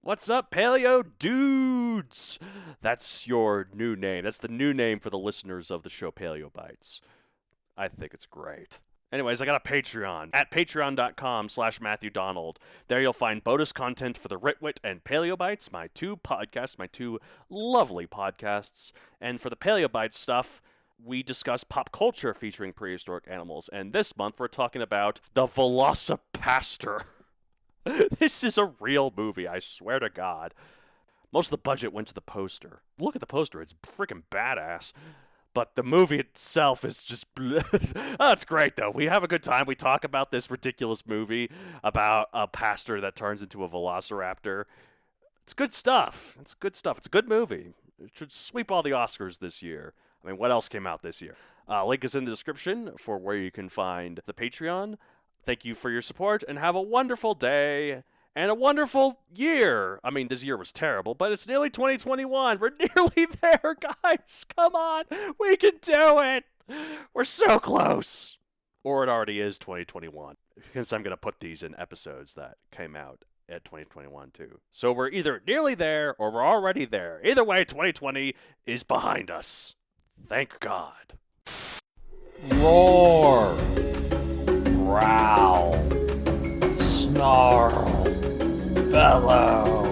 What's up, Paleo Dudes? That's your new name. That's the new name for the listeners of the show Paleo Bites. I think it's great. Anyways, I got a Patreon at patreon.com/Matthew Donald. There you'll find bonus content for the Ritwit and Paleo Bites, my two podcasts, my two lovely podcasts. And for the Paleo Bites stuff, we discuss pop culture featuring prehistoric animals. And this month, we're talking about the Velocipastor. This is a real movie, I swear to God. Most of the budget went to the poster. Look at the poster, it's freaking badass. But the movie itself is just... Oh, it's great, though. We have a good time. We talk about this ridiculous movie about a pastor that turns into a velociraptor. It's good stuff. It's good stuff. It's a good movie. It should sweep all the Oscars this year. I mean, what else came out this year? Link is in the description for where you can find the Patreon. Thank you for your support, and have a wonderful day and a wonderful year. I mean, this year was terrible, but it's nearly 2021. We're nearly there, guys. Come on. We can do it. We're so close. Or it already is 2021, because I'm going to put these in episodes that came out at 2021, too. So we're either nearly there or we're already there. Either way, 2020 is behind us. Thank God. Roar. Growl, snarl, bellow.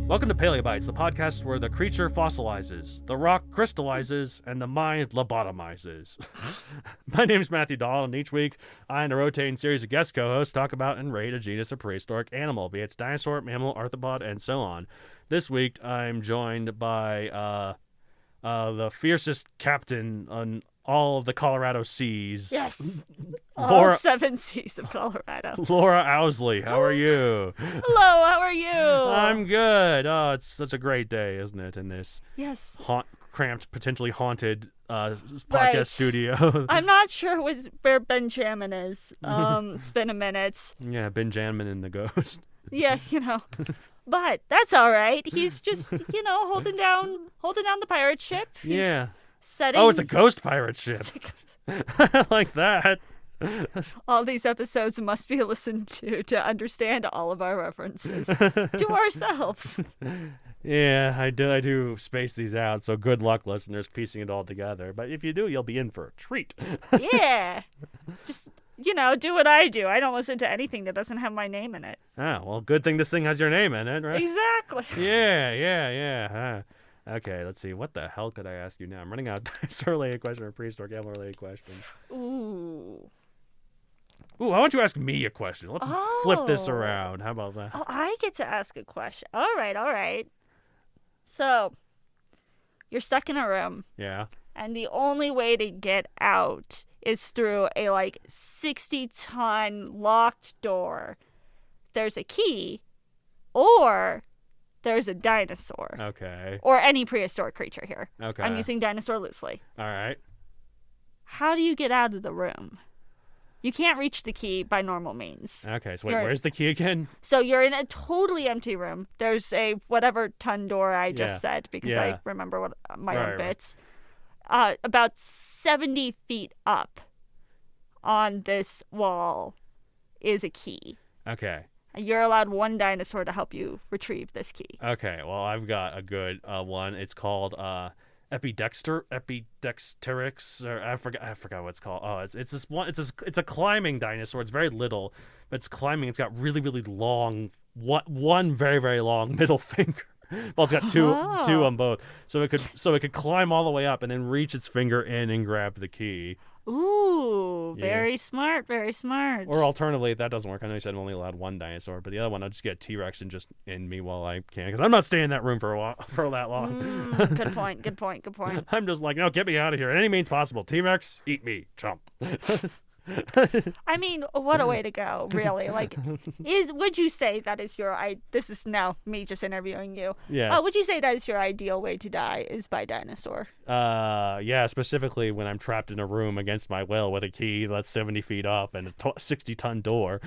Welcome to Paleobites, the podcast where the creature fossilizes, the rock crystallizes, and the mind lobotomizes. My name is Matthew Dahl, and each week I and a rotating series of guest co-hosts talk about and rate a genus of prehistoric animal, be it dinosaur, mammal, arthropod, and so on. This week I'm joined by the fiercest captain on all of the Colorado seas. Yes. Laura, all 7 seas of Colorado. Laura Owsley, how are you? Hello, how are you? I'm good. Oh, it's such a great day, isn't it, in this Yes. cramped, potentially haunted podcast Right. studio. I'm not sure where Benjamin is. It's been a minute. Yeah, Benjamin and the ghost. Yeah, But that's all right. He's just, holding down the pirate ship. He's Yeah. setting Oh, it's a ghost pirate ship. I like that. all these episodes must be listened to understand all of our references to ourselves. Yeah, I do space these out, so good luck, listeners, piecing it all together. But if you do, you'll be in for a treat. Yeah. Just, do what I do. I don't listen to anything that doesn't have my name in it. Ah, well, good thing this thing has your name in it, right? Exactly. Yeah. Okay, let's see. What the hell could I ask you now? I'm running out of dinosaur-related question or prehistoric animal-related question. Ooh, I want you to ask me a question. Let's flip this around. How about that? Oh, I get to ask a question. All right. So, you're stuck in a room, Yeah. and the only way to get out is through a 60-ton locked door. There's a key, or there's a dinosaur. Okay. Or any prehistoric creature here. Okay. I'm using dinosaur loosely. All right. How do you get out of the room? You can't reach the key by normal means. Okay, so wait, where's the key again? So you're in a totally empty room. There's a whatever ton door I just said because I remember what my own bits. About 70 feet up on this wall is a key. Okay. You're allowed one dinosaur to help you retrieve this key. Okay, well, I've got a good one. It's called Epidexterix, or I forgot what it's called. Oh, it's this one. It's a climbing dinosaur. It's very little, but it's climbing. It's got really long, one very very long middle finger. Well, it's got two on both, so it could climb all the way up and then reach its finger in and grab the key. Ooh, very smart, very smart. Or alternatively, if that doesn't work, I know you said I'm only allowed one dinosaur, but the other one I'll just get a T-Rex and just end me while I can, because I'm not staying in that room for that long. Good point. I'm just like, no, get me out of here in any means possible. T-Rex, eat me, chump. I mean, what a way to go, really. Would you say that is this is now me just interviewing you. Yeah. Would you say that is your ideal way to die is by dinosaur? Yeah, specifically when I'm trapped in a room against my will with a key that's 70 feet up and a 60-ton door.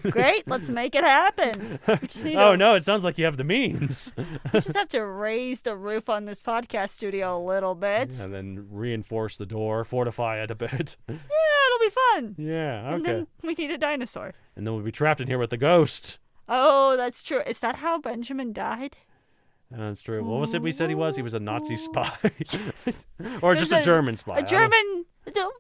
Great, let's make it happen. No, it sounds like you have the means. We just have to raise the roof on this podcast studio a little bit. And then reinforce the door, fortify it a bit. Yeah, it'll be fun. Yeah, okay. And then we need a dinosaur. And then we'll be trapped in here with the ghost. Oh, that's true. Is that how Benjamin died? That's true. What was it we said he was? He was a Nazi spy. Or just a German spy. A German... I don't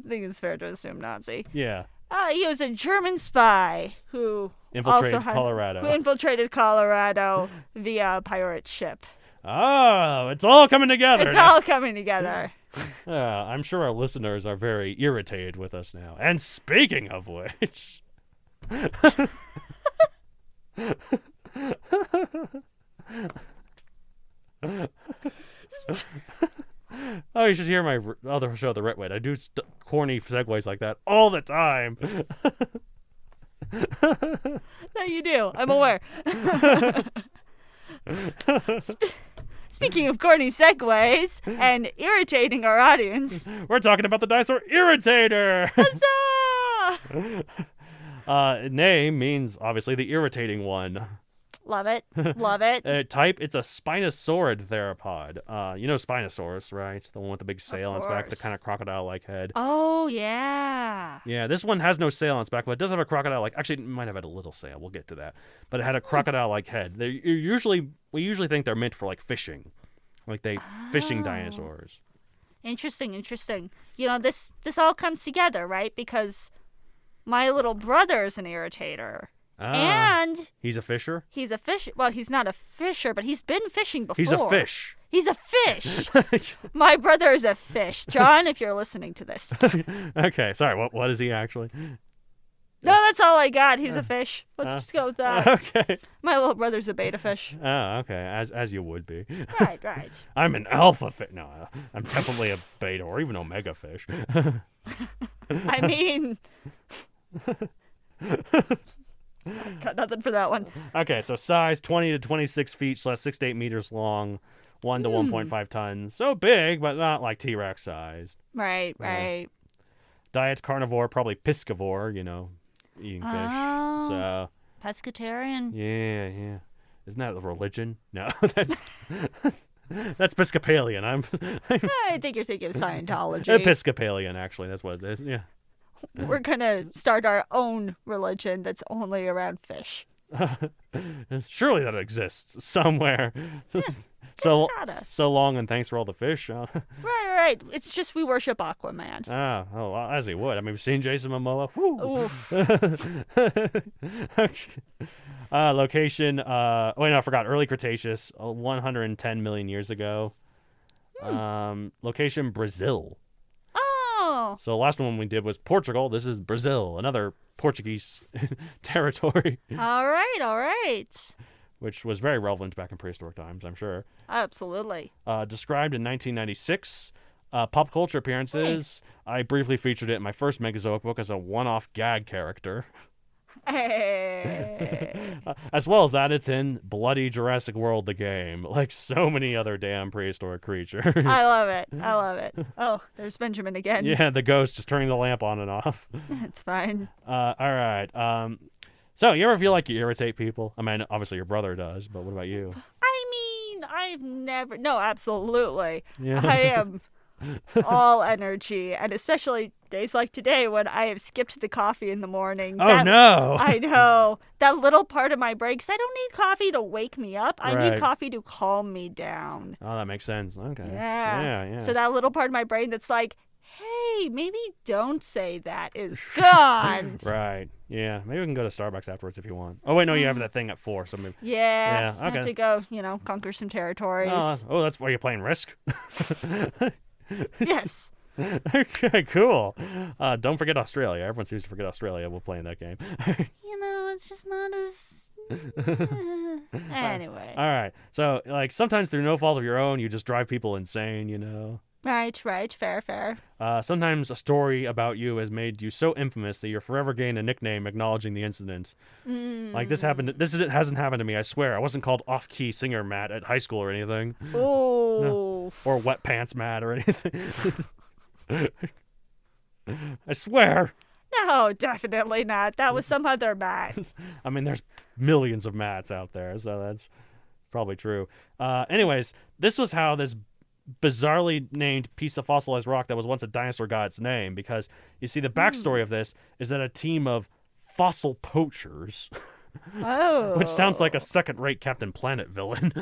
think it's fair to assume Nazi. Yeah. He was a German spy who Infiltrated Colorado. Who infiltrated Colorado via a pirate ship. Oh, it's all coming together. It's all coming together. I'm sure our listeners are very irritated with us now. And speaking of which... Oh, you should hear my other show, The Rit Wit. I do corny segues like that all the time. No, you do. I'm aware. Speaking of corny segues and irritating our audience, we're talking about the dinosaur Irritator. Huzzah! Name means obviously the irritating one. Love it. Love it. Type, it's a spinosaurid theropod. You know Spinosaurus, right? The one with the big sail on its back, the kind of crocodile-like head. Oh, yeah. Yeah, this one has no sail on its back, but it does have a crocodile-like... Actually, it might have had a little sail. We'll get to that. But it had a crocodile-like head. We usually think they're meant for, like, fishing. Like, fishing dinosaurs. Interesting. You know, this all comes together, right? Because my little brother's an irritator. And he's a fisher? He's a fish. Well, he's not a fisher, but he's been fishing before. He's a fish. He's a fish. My brother is a fish. John, if you're listening to this. Okay, sorry. What is he actually? No, that's all I got. He's a fish. Let's just go with that. Okay. My little brother's a beta fish. Oh, okay. As you would be. Right. I'm an alpha fish. No, I'm definitely a beta or even omega fish. I mean... Got nothing for that one. Okay, so size 20 to 26 feet, / 6 to 8 meters long, 1 to 1.5 tons. So big, but not like T-Rex sized. Right. Diet's carnivore, probably piscivore, eating fish. So pescatarian. Yeah. Isn't that a religion? No, that's Episcopalian. I think you're thinking of Scientology. Episcopalian, actually. That's what it is. Yeah. We're gonna start our own religion that's only around fish. Surely that exists somewhere. Yeah, so long, and thanks for all the fish. Right. It's just we worship Aquaman. Oh, well, as he would. I mean, we've seen Jason Momoa. Woo. Okay. Location. I forgot. Early Cretaceous, 110 million years ago. Location: Brazil. Oh. So the last one we did was Portugal. This is Brazil, another Portuguese territory. All right. Which was very relevant back in prehistoric times, I'm sure. Absolutely. Described in 1996. Pop culture appearances. I briefly featured it in my first Megazoic book as a one-off gag character. Hey. As well as that, it's in Bloody Jurassic World, the game, like so many other damn prehistoric creatures. I love it. Oh, there's Benjamin again. Yeah, the ghost just turning the lamp on and off. It's fine. All right. So you ever feel like you irritate people? I mean, obviously your brother does, but what about you? I mean, I've never... No, absolutely. Yeah. I am all energy, and especially days like today when I have skipped the coffee in the morning. Oh, no. I know. That little part of my brain, because I don't need coffee to wake me up. I Right. need coffee to calm me down. Oh, that makes sense. Okay. Yeah. Yeah. So that little part of my brain that's like, hey, maybe don't say that is gone. Right. Yeah. Maybe we can go to Starbucks afterwards if you want. Oh, wait, no, you have that thing at 4. So maybe... Yeah. Yeah, okay. Have to go, conquer some territories. Oh, that's why you're playing Risk? Yes. Okay, cool. Don't forget Australia. Everyone seems to forget Australia while playing that game. It's just not as... Anyway. All right. So, sometimes through no fault of your own, you just drive people insane, Right. Fair. Sometimes a story about you has made you so infamous that you're forever gained a nickname acknowledging the incident. Like this happened. Hasn't happened to me. I swear. I wasn't called off-key singer Matt at high school or anything. Oh. No. Or wet pants Matt or anything. I swear. No, definitely not. That was some other Matt. I mean, there's millions of Matts out there, so that's probably true. Anyways, this was how this bizarrely named piece of fossilized rock that was once a dinosaur got its name, because you see the backstory of this is that a team of fossil poachers, which sounds like a second-rate Captain Planet villain.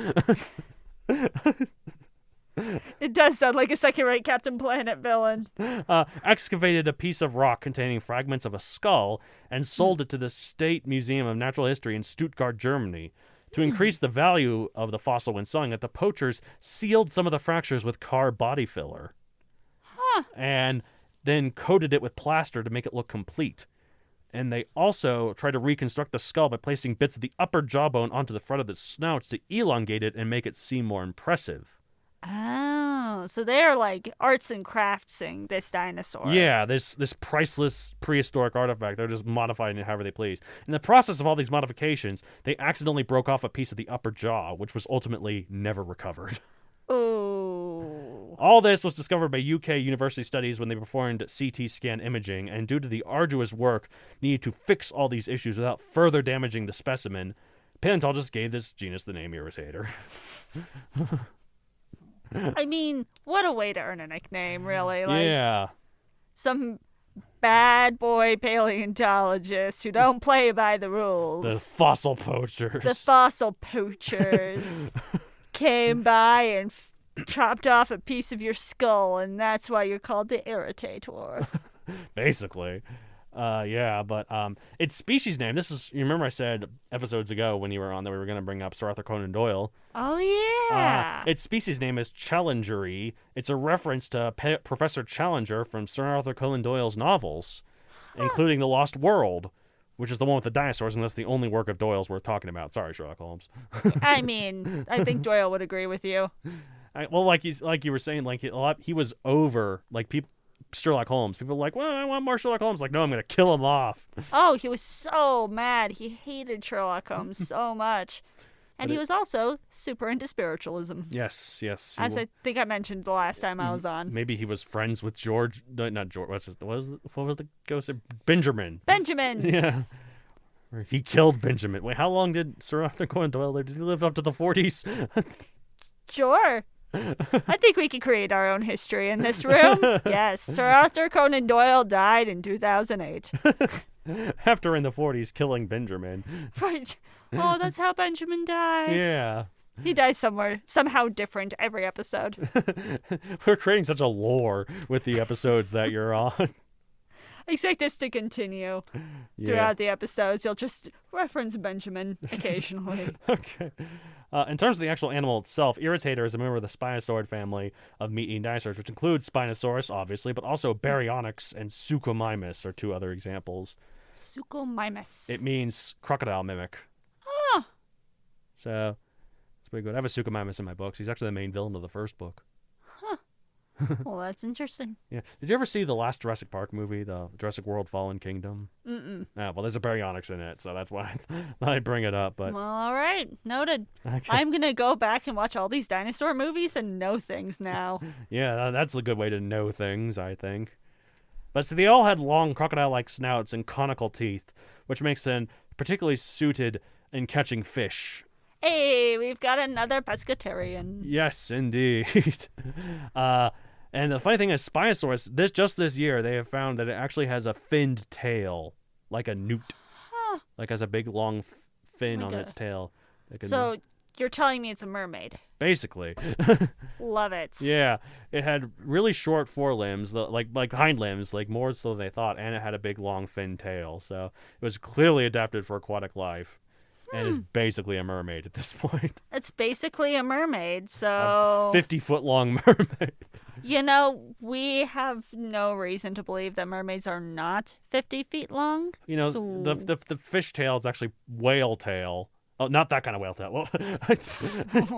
It does sound like a second-rate Captain Planet villain. Excavated a piece of rock containing fragments of a skull and sold it to the State Museum of Natural History in Stuttgart, Germany. To increase the value of the fossil when selling it, the poachers sealed some of the fractures with car body filler. And then coated it with plaster to make it look complete. And they also tried to reconstruct the skull by placing bits of the upper jawbone onto the front of the snout to elongate it and make it seem more impressive. Oh, so they're like arts and craftsing this dinosaur. Yeah, this priceless prehistoric artifact. They're just modifying it however they please. In the process of all these modifications, they accidentally broke off a piece of the upper jaw, which was ultimately never recovered. Oh. All this was discovered by UK university studies when they performed CT scan imaging, and due to the arduous work needed to fix all these issues without further damaging the specimen, paleontologists gave this genus the name Irritator. I mean, what a way to earn a nickname, really. Like, yeah. Some bad boy paleontologists who don't play by the rules. The fossil poachers. The fossil poachers came by and chopped off a piece of your skull, and that's why you're called the Irritator. Basically. Yeah, but its species name, you remember I said episodes ago when you were on that we were going to bring up Sir Arthur Conan Doyle. Oh, yeah. Its species name is Challengery. It's a reference to Professor Challenger from Sir Arthur Conan Doyle's novels, including The Lost World, which is the one with the dinosaurs, and that's the only work of Doyle's worth talking about. Sorry, Sherlock Holmes. I mean, I think Doyle would agree with you. Like you were saying, like he was over, like people. Sherlock Holmes. People are like, well, I want more Sherlock Holmes. Like, no, I'm going to kill him off. Oh, he was so mad. He hated Sherlock Holmes so much. And he was also super into spiritualism. Yes. As I think I mentioned the last time I was on. Maybe he was friends with George. No, not George. What was the ghost? Benjamin. Yeah. He killed Benjamin. Wait, how long did Sir Arthur Conan Doyle live? Did he live up to the 40s? Sure. I think we could create our own history in this room. Yes, Sir Arthur Conan Doyle died in 2008. After in the 40s killing Benjamin. Right. Oh, that's how Benjamin died. Yeah. He dies somehow different every episode. We're creating such a lore with the episodes that you're on. I expect this to continue throughout the episodes. You'll just reference Benjamin occasionally. Okay. In terms of the actual animal itself, Irritator is a member of the spinosaurid family of meat-eating dinosaurs, which includes Spinosaurus, obviously, but also Baryonyx and Suchomimus are two other examples. Suchomimus. It means crocodile mimic. Ah. So, it's pretty good. I have a Suchomimus in my books. He's actually the main villain of the first book. Well, that's interesting. Yeah. Did you ever see the last Jurassic Park movie, the Jurassic World Fallen Kingdom? Mm-mm. Well, there's a Baryonyx in it, so that's why I bring it up. But well, all right. Noted. okay. I'm going to go back and watch all these dinosaur movies and know things now. Yeah, that's a good way to know things, I think. But so they all had long crocodile-like snouts and conical teeth, which makes them particularly suited in catching fish. Hey, we've got another pescatarian. Yes, indeed. And the funny thing is, Spinosaurus, this year, they have found that it actually has a finned tail, like a newt. Huh. Like has a big long fin on its tail. So you're telling me it's a mermaid? Basically. Love it. Yeah, it had really short forelimbs, like hind limbs, like more so than they thought, and it had a big long fin tail. So it was clearly adapted for aquatic life. And is basically a mermaid at this point. It's basically a mermaid, so... A 50-foot-long mermaid. You know, we have no reason to believe that mermaids are not 50 feet long. You know, so... the fish tail is actually whale tail. Oh, not that kind of whale tail. Well,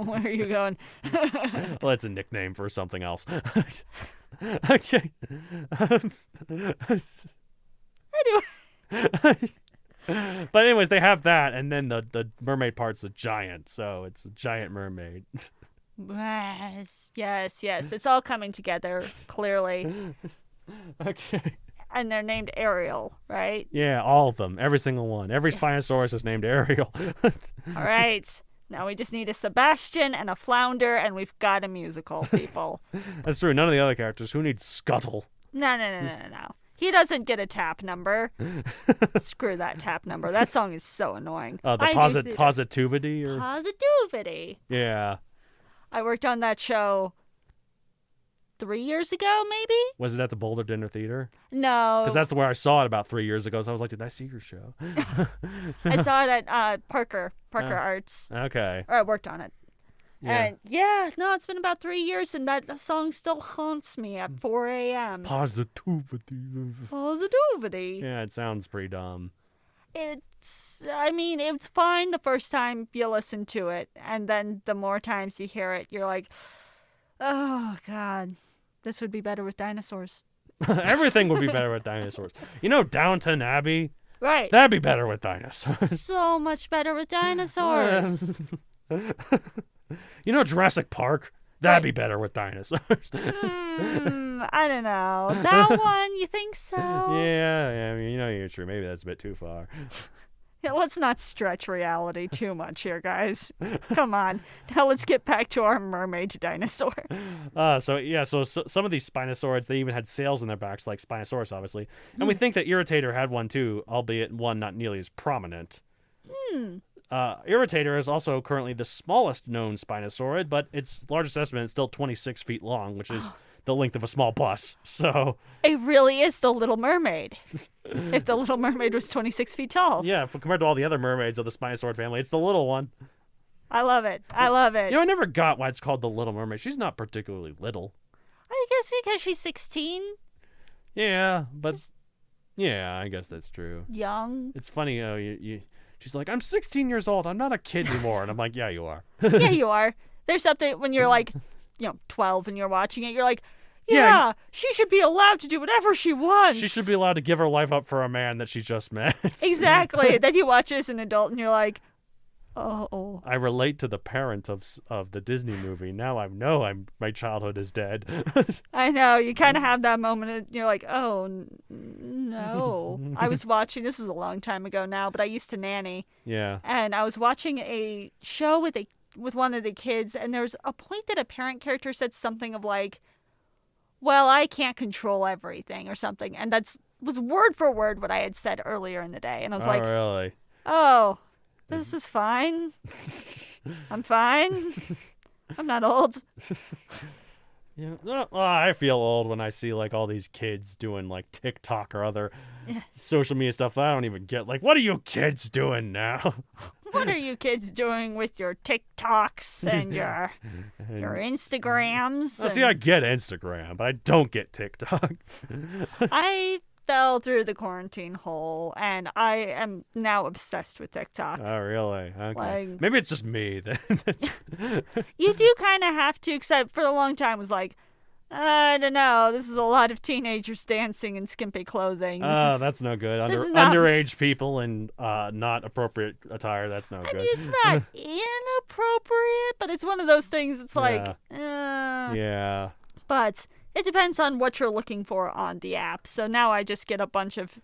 where are you going? Well, it's a nickname for something else. Okay. Anyway... But anyways, they have that, and then the mermaid part's a giant, so it's a giant mermaid. Yes. It's all coming together, clearly. Okay. And they're named Ariel, right? Yeah, all of them. Every single one. Every Spinosaurus is named Ariel. All right. Now we just need a Sebastian and a Flounder, and we've got a musical, people. That's true. None of the other characters. Who needs Scuttle? No. He doesn't get a tap number. Screw that tap number. That song is so annoying. Positivity? Or... Positivity. Yeah. I worked on that show 3 years ago, maybe? Was it at the Boulder Dinner Theater? No. Because that's where I saw it about 3 years ago, so I was like, did I see your show? I saw it at Parker Arts. Okay. Or I worked on it. Yeah. And it's been about 3 years, and that song still haunts me at 4 a.m. Positivity. Yeah, it sounds pretty dumb. It's fine the first time you listen to it, and then the more times you hear it, you're like, oh, God, this would be better with dinosaurs. Everything would be better with dinosaurs. You know Downton Abbey? Right. That'd be better with dinosaurs. So much better with dinosaurs. You know Jurassic Park? That'd be better with dinosaurs. I don't know. That one, you think so? Yeah, I mean, you're true. Maybe that's a bit too far. Yeah, let's not stretch reality too much here, guys. Come on. Now let's get back to our mermaid dinosaur. So some of these spinosaurids, they even had sails in their backs, like Spinosaurus, obviously. And we think that Irritator had one too, albeit one not nearly as prominent. Irritator is also currently the smallest known spinosaurid, but its largest estimate is still 26 feet long, which is the length of a small bus. So it really is the Little Mermaid. If the Little Mermaid was 26 feet tall. Yeah, compared to all the other mermaids of the Spinosaurid family, it's the little one. I love it. I never got why it's called the Little Mermaid. She's not particularly little. I guess because she's 16. Yeah, but yeah, I guess that's true. Young. It's funny, she's like, I'm 16 years old. I'm not a kid anymore. And I'm like, yeah, you are. Yeah, you are. There's something when you're like, 12 and you're watching it, you're like, yeah, she should be allowed to do whatever she wants. She should be allowed to give her life up for a man that she just met. Exactly. Then you watch it as an adult and you're like, oh. I relate to the parent of the Disney movie. Now I know my childhood is dead. I know. You kind of have that moment and you're like, oh, no. I was watching, this is a long time ago now, but I used to nanny. Yeah. And I was watching a show with one of the kids, and there was a point that a parent character said something of like, well, I can't control everything or something. And was word for word what I had said earlier in the day. And I was like, really? Oh, this is fine. I'm fine. I'm not old. Yeah, well, I feel old when I see like all these kids doing like TikTok or other social media stuff that I don't even get. Like, what are you kids doing now? What are you kids doing with your TikToks and your Instagrams? See, I get Instagram, but I don't get TikTok. I fell through the quarantine hole, and I am now obsessed with TikTok. Oh, really? Okay. Like, maybe it's just me then. You do kind of have to, except for a long time was like, I don't know, this is a lot of teenagers dancing in skimpy clothing. That's no good. Underage people in not appropriate attire, that's no good. I mean, it's not inappropriate, but it's one of those things, it's like, yeah. But it depends on what you're looking for on the app. So now I just get a bunch of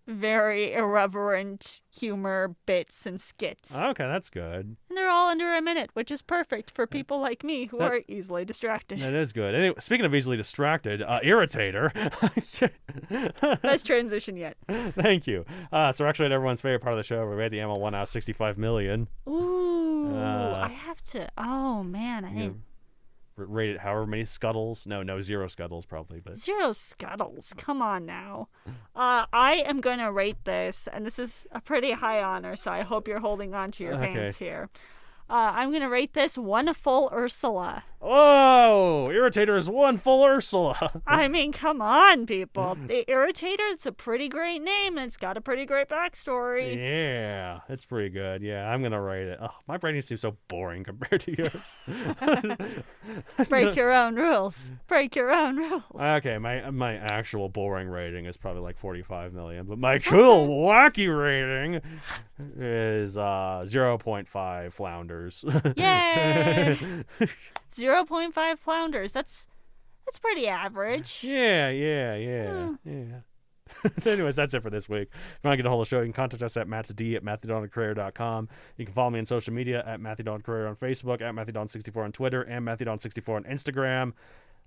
very irreverent humor bits and skits. Okay, that's good. And they're all under a minute, which is perfect for people like me who are easily distracted. That is good. Anyway, speaking of easily distracted, Irritator. Best transition yet. Thank you. So we're actually at everyone's favorite part of the show. We made the ML 1 out of 65 million. Ooh, I have to. Oh, man, I didn't. Rate it however many scuttles. No, 0 scuttles probably. But 0 scuttles. Come on now. I am going to rate this, and this is a pretty high honor, so I hope you're holding on to your pants here. I'm going to rate this 1 full Ursula. Oh, Irritator is 1 full Ursula. I mean, come on, people. The Irritator, it's a pretty great name, and it's got a pretty great backstory. Yeah, it's pretty good. Yeah, I'm going to rate it. Oh, my rating seems so boring compared to yours. Break your own rules. Break your own rules. Okay, my actual boring rating is probably like 45 million, but my cool, wacky rating is 0.5 flounders. Yay! 0.5 flounders. That's pretty average. Yeah. Anyways, that's it for this week. If you want to get a hold of the show, you can contact us at mattsd@matthewdoncareer.com. You can follow me on social media at MatthewDonCareer on Facebook, at MatthewDon64 on Twitter, and MatthewDon64 on Instagram.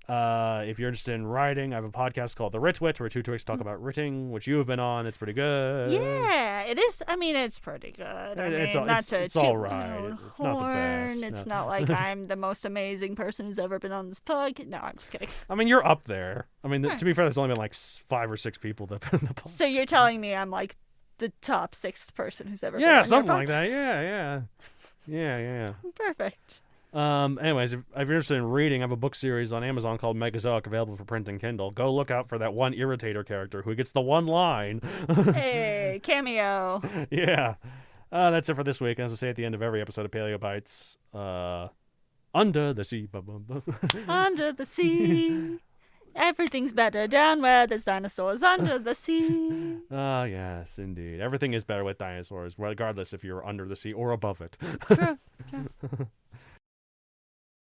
If you're interested in writing, I have a podcast called The Writ Wit, where two twicks talk about writing, which you have been on. It's pretty good. Yeah, it is. I mean, it's pretty good. It's all not to it's toot all my right. own It's not the horn. best. It's No. not like I'm the most amazing person who's ever been on this podcast. No, I'm just kidding. I mean, you're up there. I mean, to be fair, there's only been like 5 or 6 people that have been on the podcast. So you're telling me I'm like the top 6th person who's ever been Yeah, on something your like that. Yeah. Perfect. Anyways, if you're interested in reading, I have a book series on Amazon called Megazoic, available for print and Kindle. Go look out for that one Irritator character who gets the one line. Hey, cameo. Yeah. That's it for this week. As I say at the end of every episode of Paleo Bites, under the sea. Under the sea. Everything's better down where there's dinosaurs under the sea. Ah, yes, indeed. Everything is better with dinosaurs, regardless if you're under the sea or above it. True.